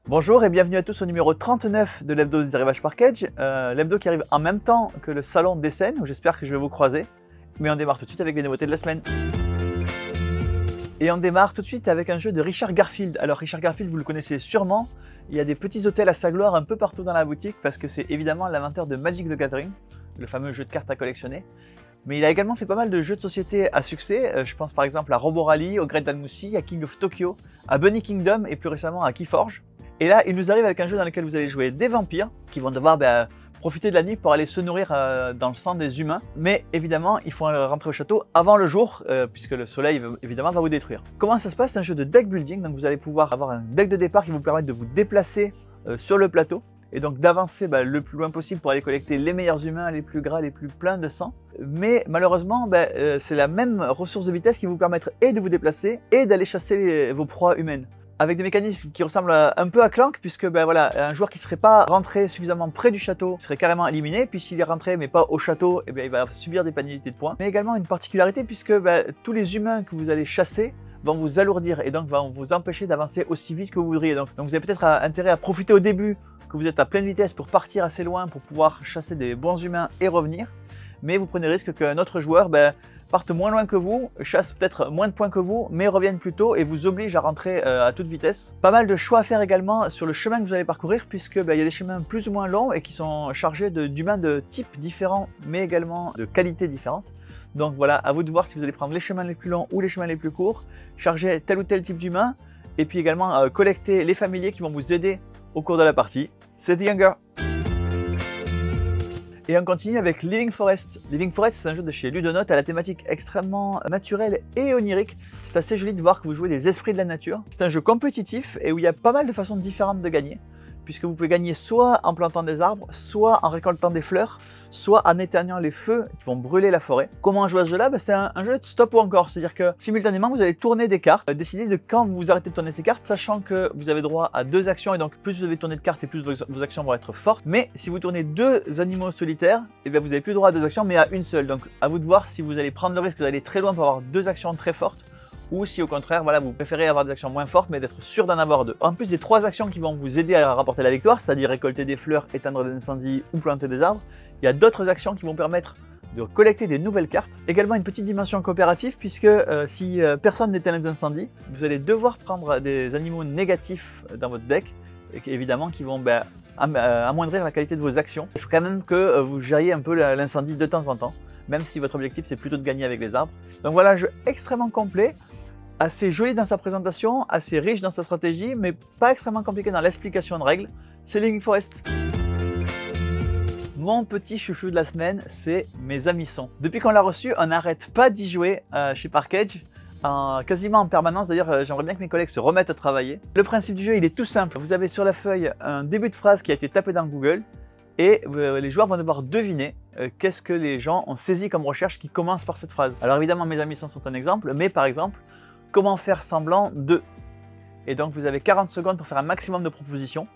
Bonjour et bienvenue à tous au numéro 39 de l'hebdo des arrivages par Kedge, l'hebdo qui arrive en même temps que le salon d'Essen où j'espère que je vais vous croiser. Mais on démarre tout de suite avec les nouveautés de la semaine. Et on démarre tout de suite avec un jeu de Richard Garfield. Alors Richard Garfield, vous le connaissez sûrement, il y a des petits hôtels à sa gloire un peu partout dans la boutique parce que c'est évidemment l'inventeur de Magic the Gathering, le fameux jeu de cartes à collectionner. Mais il a également fait pas mal de jeux de société à succès, je pense par exemple à Robo Rally, au Great Dalmousie, à King of Tokyo, à Bunny Kingdom et plus récemment à Keyforge. Et là, il nous arrive avec un jeu dans lequel vous allez jouer des vampires qui vont devoir profiter de la nuit pour aller se nourrir dans le sang des humains. Mais évidemment, il faut rentrer au château avant le jour, puisque le soleil évidemment va vous détruire. Comment ça se passe? C'est un jeu de deck building, donc vous allez pouvoir avoir un deck de départ qui vous permet de vous déplacer sur le plateau et donc d'avancer le plus loin possible pour aller collecter les meilleurs humains, les plus gras, les plus pleins de sang. Mais malheureusement, c'est la même ressource de vitesse qui vous permettra et de vous déplacer et d'aller chasser vos proies humaines. Avec des mécanismes qui ressemblent un peu à Clank, puisque un joueur qui ne serait pas rentré suffisamment près du château serait carrément éliminé, puis s'il est rentré mais pas au château, il va subir des pénalités de points. Mais également une particularité puisque tous les humains que vous allez chasser vont vous alourdir et donc vont vous empêcher d'avancer aussi vite que vous voudriez. Donc vous avez peut-être intérêt à profiter au début que vous êtes à pleine vitesse pour partir assez loin pour pouvoir chasser des bons humains et revenir. Mais vous prenez le risque qu'un autre joueur parte moins loin que vous, chasse peut-être moins de points que vous, mais revienne plus tôt et vous oblige à rentrer à toute vitesse. Pas mal de choix à faire également sur le chemin que vous allez parcourir, puisque il y a des chemins plus ou moins longs et qui sont chargés d'humains de types différents, mais également de qualités différentes. Donc voilà, à vous de voir si vous allez prendre les chemins les plus longs ou les chemins les plus courts, charger tel ou tel type d'humain, et puis également collecter les familiers qui vont vous aider au cours de la partie. C'est The Hunger. Et on continue avec Living Forest. Living Forest, c'est un jeu de chez Ludonote à la thématique extrêmement naturelle et onirique. C'est assez joli de voir que vous jouez des esprits de la nature. C'est un jeu compétitif et où il y a pas mal de façons différentes de gagner, puisque vous pouvez gagner soit en plantant des arbres, soit en récoltant des fleurs, soit en éteignant les feux qui vont brûler la forêt. Comment jouer à ce jeu-là? C'est un jeu de stop ou encore, c'est-à-dire que simultanément vous allez tourner des cartes, décider de quand vous arrêtez de tourner ces cartes, sachant que vous avez droit à 2 actions et donc plus vous avez tourné de cartes et plus vos actions vont être fortes. Mais si vous tournez 2 animaux solitaires, vous n'avez plus droit à 2 actions mais à une seule. Donc à vous de voir si vous allez prendre le risque d'aller très loin pour avoir 2 actions très fortes, ou si au contraire, vous préférez avoir des actions moins fortes mais d'être sûr d'en avoir 2. En plus des 3 actions qui vont vous aider à rapporter la victoire, c'est-à-dire récolter des fleurs, éteindre des incendies ou planter des arbres, il y a d'autres actions qui vont permettre de collecter des nouvelles cartes. Également une petite dimension coopérative puisque si personne n'éteint les incendies, vous allez devoir prendre des animaux négatifs dans votre deck, et évidemment qui vont amoindrir la qualité de vos actions. Il faut quand même que vous gériez un peu l'incendie de temps en temps, même si votre objectif c'est plutôt de gagner avec les arbres. Donc voilà, un jeu extrêmement complet, assez joli dans sa présentation, assez riche dans sa stratégie, mais pas extrêmement compliqué dans l'explication de règles. C'est Living Forest. Mon petit chouchou de la semaine, c'est Mes Amis Sont. Depuis qu'on l'a reçu, on n'arrête pas d'y jouer chez Kedge, quasiment en permanence. D'ailleurs, j'aimerais bien que mes collègues se remettent à travailler. Le principe du jeu, il est tout simple. Vous avez sur la feuille un début de phrase qui a été tapé dans Google et les joueurs vont devoir deviner qu'est-ce que les gens ont saisi comme recherche qui commence par cette phrase. Alors évidemment, Mes Amis sont un exemple, mais par exemple, comment faire semblant de. Et donc vous avez 40 secondes pour faire un maximum de propositions.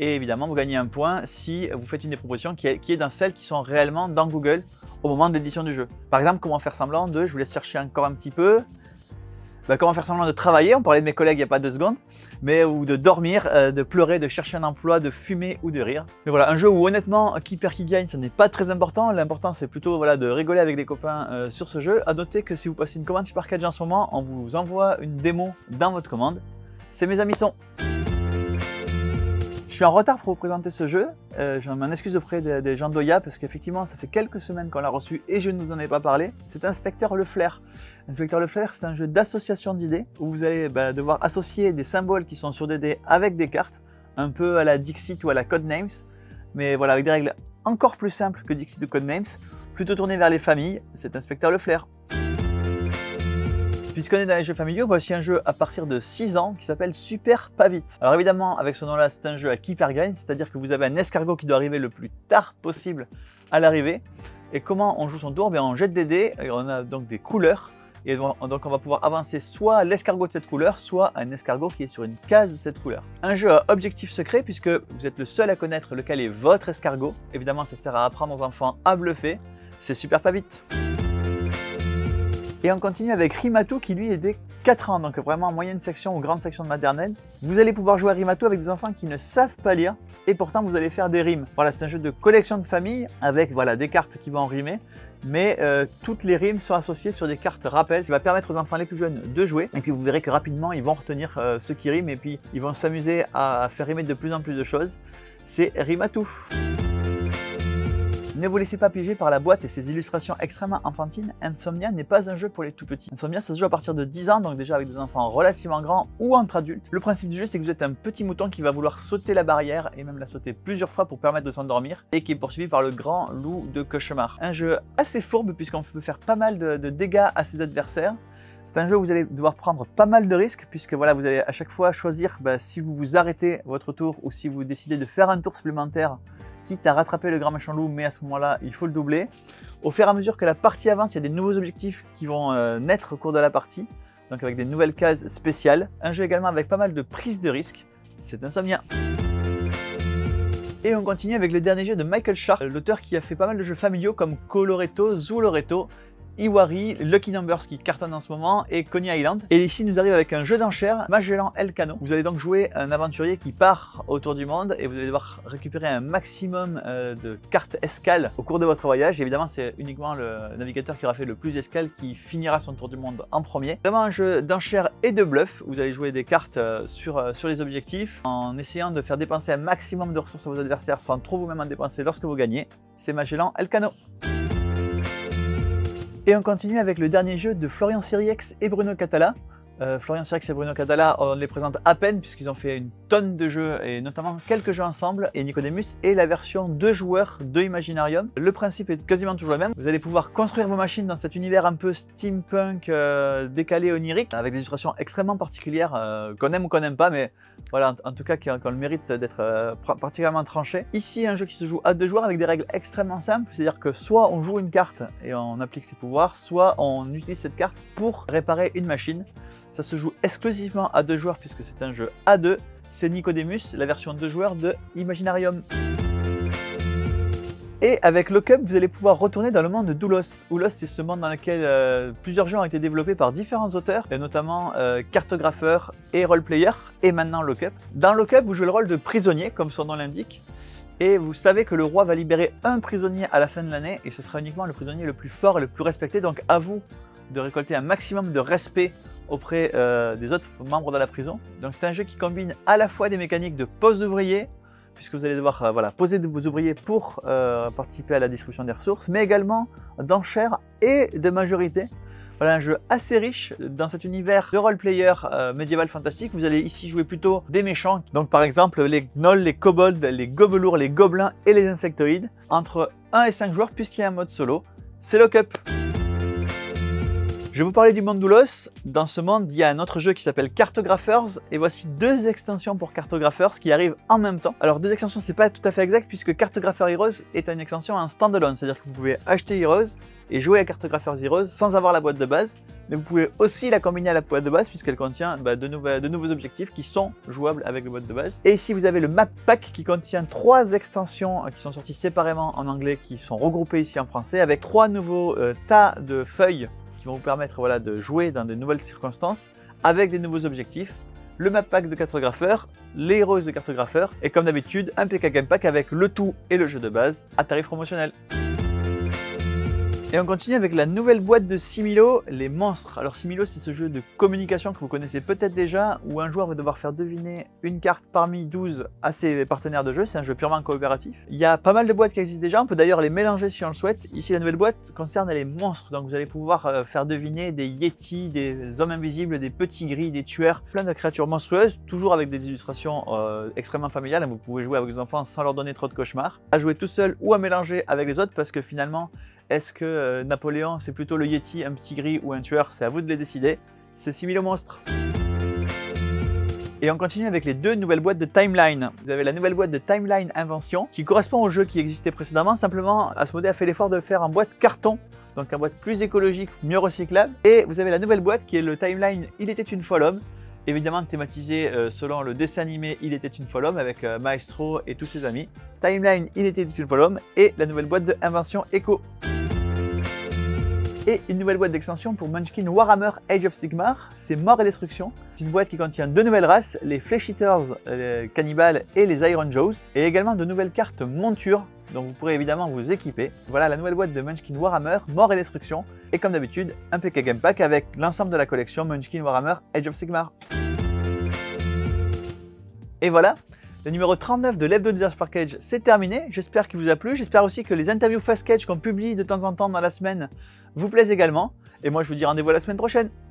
Et évidemment, vous gagnez un point si vous faites une des propositions qui est dans celles qui sont réellement dans Google au moment de l'édition du jeu. Par exemple, comment faire semblant de, je vous laisse chercher encore un petit peu, comment faire semblant de travailler, on parlait de mes collègues il n'y a pas 2 secondes, ou de dormir, de pleurer, de chercher un emploi, de fumer ou de rire. Mais voilà, un jeu où honnêtement, qui perd qui gagne, ce n'est pas très important. L'important c'est plutôt de rigoler avec des copains sur ce jeu. À noter que si vous passez une commande sur Kedge en ce moment, on vous envoie une démo dans votre commande. C'est Mes Amis Sont. Je suis en retard pour vous présenter ce jeu, je m'en excuse auprès des gens d'Oya parce qu'effectivement ça fait quelques semaines qu'on l'a reçu et je ne vous en ai pas parlé. C'est Inspecteur Le Flair. Inspecteur Le Flair, c'est un jeu d'association d'idées où vous allez devoir associer des symboles qui sont sur des dés avec des cartes, un peu à la Dixit ou à la Codenames, mais voilà, avec des règles encore plus simples que Dixit ou Codenames, plutôt tournées vers les familles. C'est Inspecteur Le Flair. Puisqu'on est dans les jeux familiaux, voici un jeu à partir de 6 ans qui s'appelle Super Pas Vite. Alors évidemment, avec ce nom-là, c'est un jeu à qui perd gagne, c'est-à-dire que vous avez un escargot qui doit arriver le plus tard possible à l'arrivée. Et comment on joue son tour? On jette des dés, et on a donc des couleurs, et donc on va pouvoir avancer soit l'escargot de cette couleur, soit un escargot qui est sur une case de cette couleur. Un jeu à objectif secret, puisque vous êtes le seul à connaître lequel est votre escargot. Évidemment, ça sert à apprendre aux enfants à bluffer. C'est Super Pas Vite. Et on continue avec Rimatu qui lui est des 4 ans, donc vraiment moyenne section ou grande section de maternelle. Vous allez pouvoir jouer à Rimato avec des enfants qui ne savent pas lire et pourtant vous allez faire des rimes. Voilà, c'est un jeu de collection de famille avec voilà, des cartes qui vont rimer. Mais toutes les rimes sont associées sur des cartes rappels, ce qui va permettre aux enfants les plus jeunes de jouer. Et puis vous verrez que rapidement ils vont retenir ce qui rime et puis ils vont s'amuser à faire rimer de plus en plus de choses. C'est Rimatou. Ne vous laissez pas piéger par la boîte et ses illustrations extrêmement enfantines. Insomnia n'est pas un jeu pour les tout petits. Insomnia, ça se joue à partir de 10 ans, donc déjà avec des enfants relativement grands ou entre adultes. Le principe du jeu, c'est que vous êtes un petit mouton qui va vouloir sauter la barrière et même la sauter plusieurs fois pour permettre de s'endormir et qui est poursuivi par le grand loup de cauchemar. Un jeu assez fourbe puisqu'on peut faire pas mal de dégâts à ses adversaires. C'est un jeu où vous allez devoir prendre pas mal de risques puisque voilà, vous allez à chaque fois choisir si vous vous arrêtez votre tour ou si vous décidez de faire un tour supplémentaire, quitte à rattraper le grand méchant loup, mais à ce moment-là, il faut le doubler. Au fur et à mesure que la partie avance, il y a des nouveaux objectifs qui vont naître au cours de la partie, donc avec des nouvelles cases spéciales. Un jeu également avec pas mal de prise de risques, c'est Insomnia. Et on continue avec le dernier jeu de Michael Shark, l'auteur qui a fait pas mal de jeux familiaux comme Coloretto, Zuloretto, Iwari, Lucky Numbers qui cartonne en ce moment et Coney Island. Et ici nous arrive avec un jeu d'enchères, Magellan Elcano. Vous allez donc jouer un aventurier qui part autour du monde et vous allez devoir récupérer un maximum de cartes escales au cours de votre voyage. Et évidemment c'est uniquement le navigateur qui aura fait le plus d'escales qui finira son tour du monde en premier. Vraiment un jeu d'enchères et de bluff. Vous allez jouer des cartes sur les objectifs en essayant de faire dépenser un maximum de ressources à vos adversaires sans trop vous-même en dépenser lorsque vous gagnez. C'est Magellan Elcano. Et on continue avec le dernier jeu de Florian Siriex et Bruno Catala. Florian Siriex et Bruno Catala, on les présente à peine puisqu'ils ont fait une tonne de jeux et notamment quelques jeux ensemble. Et Nicodemus est la version 2 joueurs de Imaginarium. Le principe est quasiment toujours le même. Vous allez pouvoir construire vos machines dans cet univers un peu steampunk, décalé, onirique, avec des illustrations extrêmement particulières qu'on aime ou qu'on n'aime pas, mais voilà, en tout cas qui ont le mérite d'être particulièrement tranché. Ici, un jeu qui se joue à 2 joueurs avec des règles extrêmement simples, c'est-à-dire que soit on joue une carte et on applique ses pouvoirs, soit on utilise cette carte pour réparer une machine. Ça se joue exclusivement à 2 joueurs puisque c'est un jeu à 2. C'est Nicodemus, la version 2 joueurs de Imaginarium. Et avec Lockup, vous allez pouvoir retourner dans le monde de Doulos. Doulos, c'est ce monde dans lequel plusieurs jeux ont été développés par différents auteurs, et notamment cartographeurs et roleplayer, et maintenant Lockup. Dans Lockup, vous jouez le rôle de prisonnier, comme son nom l'indique, et vous savez que le roi va libérer un prisonnier à la fin de l'année, et ce sera uniquement le prisonnier le plus fort et le plus respecté, donc à vous de récolter un maximum de respect auprès des autres membres de la prison. Donc c'est un jeu qui combine à la fois des mécaniques de pose d'ouvriers, puisque vous allez devoir poser vos ouvriers pour participer à la distribution des ressources, mais également d'enchères et de majorité. Voilà un jeu assez riche dans cet univers de roleplayer médiéval fantastique. Vous allez ici jouer plutôt des méchants, donc par exemple les gnolls, les kobolds, les gobelours, les gobelins et les insectoïdes, entre 1 et 5 joueurs puisqu'il y a un mode solo. C'est Lockup. Je vais vous parler du monde Doulos. Dans ce monde, il y a un autre jeu qui s'appelle Cartographers et voici 2 extensions pour Cartographers qui arrivent en même temps. Alors 2 extensions, c'est pas tout à fait exact puisque Cartographer Heroes est une extension en standalone, c'est-à-dire que vous pouvez acheter Heroes et jouer à Cartographers Heroes sans avoir la boîte de base, mais vous pouvez aussi la combiner à la boîte de base puisqu'elle contient de nouveaux objectifs qui sont jouables avec la boîte de base. Et ici vous avez le Map Pack qui contient 3 extensions qui sont sorties séparément en anglais, qui sont regroupées ici en français, avec 3 nouveaux tas de feuilles qui vont vous permettre de jouer dans de nouvelles circonstances avec des nouveaux objectifs, le map pack de cartographeur, les heroes de cartographeur et comme d'habitude un PK Game Pack avec le tout et le jeu de base à tarif promotionnel. Et on continue avec la nouvelle boîte de Similo, les monstres. Alors Similo, c'est ce jeu de communication que vous connaissez peut-être déjà, où un joueur va devoir faire deviner une carte parmi 12 à ses partenaires de jeu. C'est un jeu purement coopératif. Il y a pas mal de boîtes qui existent déjà, on peut d'ailleurs les mélanger si on le souhaite. Ici la nouvelle boîte concerne les monstres, donc vous allez pouvoir faire deviner des yétis, des hommes invisibles, des petits gris, des tueurs, plein de créatures monstrueuses, toujours avec des illustrations extrêmement familiales. Vous pouvez jouer avec vos enfants sans leur donner trop de cauchemars, à jouer tout seul ou à mélanger avec les autres parce que finalement, est-ce que Napoléon c'est plutôt le Yeti, un petit gris ou un tueur? C'est à vous de les décider. C'est Similo Monstres. Et on continue avec les 2 nouvelles boîtes de Timeline. Vous avez la nouvelle boîte de Timeline Invention qui correspond au jeu qui existait précédemment. Simplement, Asmodée a fait l'effort de le faire en boîte carton, donc en boîte plus écologique, mieux recyclable. Et vous avez la nouvelle boîte qui est le Timeline Il était une fois l'homme. Évidemment thématisé selon le dessin animé Il était une fois l'homme avec Maestro et tous ses amis. Timeline Il était une fois l'homme et la nouvelle boîte de Invention Echo. Et une nouvelle boîte d'extension pour Munchkin Warhammer Age of Sigmar, c'est Mort et Destruction. C'est une boîte qui contient 2 nouvelles races, les Flesh Eaters, les Cannibales et les Iron Jaws, et également de nouvelles cartes montures, donc vous pourrez évidemment vous équiper. Voilà la nouvelle boîte de Munchkin Warhammer Mort et Destruction, et comme d'habitude, un PK Game Pack avec l'ensemble de la collection Munchkin Warhammer Age of Sigmar. Et voilà, le numéro 39 de l'Hebdo Design Package, c'est terminé. J'espère qu'il vous a plu. J'espère aussi que les interviews Fast Sketch qu'on publie de temps en temps dans la semaine vous plaisent également. Et moi, je vous dis rendez-vous la semaine prochaine.